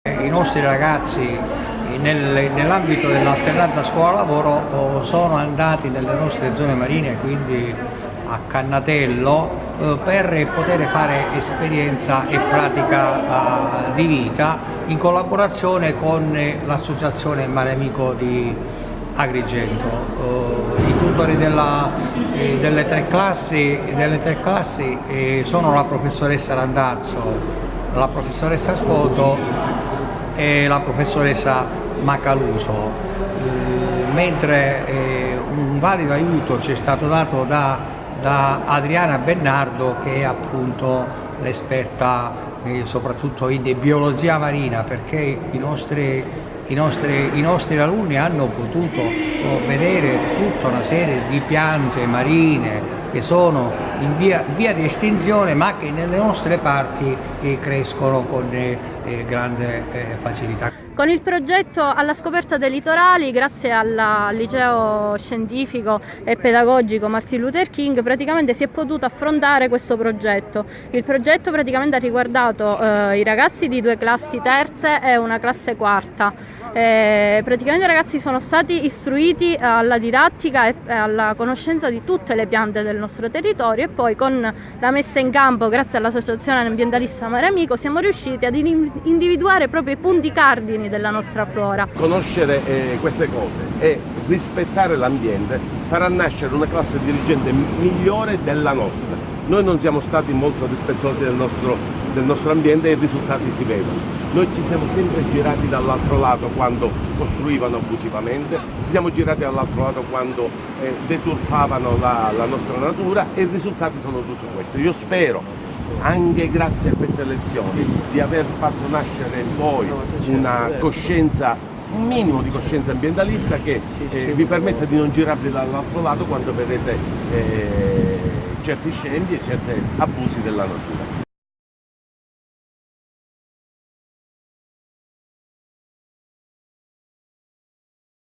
I nostri ragazzi nell'ambito dell'alternanza scuola-lavoro sono andati nelle nostre zone marine, quindi a Cannatello, per poter fare esperienza e pratica di vita in collaborazione con l'associazione Mare Amico di Agrigento. I tutori delle tre classi sono la professoressa Randazzo, la professoressa Spoto e la professoressa Macaluso, mentre un valido aiuto ci è stato dato da Adriana Bernardo, che è appunto l'esperta soprattutto in biologia marina, perché i nostri alunni hanno potuto vedere tutta una serie di piante marine che sono in via di estinzione, ma che nelle nostre parti crescono con grande facilità. Con il progetto Alla scoperta dei litorali, grazie al liceo scientifico e pedagogico Martin Luther King, praticamente si è potuto affrontare questo progetto. Il progetto praticamente ha riguardato i ragazzi di 2 classi terze e una classe quarta. Praticamente i ragazzi sono stati istruiti alla didattica e alla conoscenza di tutte le piante del nostro territorio, e poi con la messa in campo, grazie all'associazione ambientalista Mare Amico, siamo riusciti ad individuare proprio i punti cardini della nostra flora. Conoscere queste cose e rispettare l'ambiente farà nascere una classe dirigente migliore della nostra. Noi non siamo stati molto rispettosi del nostro ambiente e i risultati si vedono. Noi ci siamo sempre girati dall'altro lato quando costruivano abusivamente, ci siamo girati dall'altro lato quando deturpavano la nostra natura, e i risultati sono tutti questi. Io spero, anche grazie a queste elezioni, di aver fatto nascere in voi una coscienza, un minimo di coscienza ambientalista che vi permetta di non girarvi dall'altro lato quando vedete certi scendi e certi abusi della natura.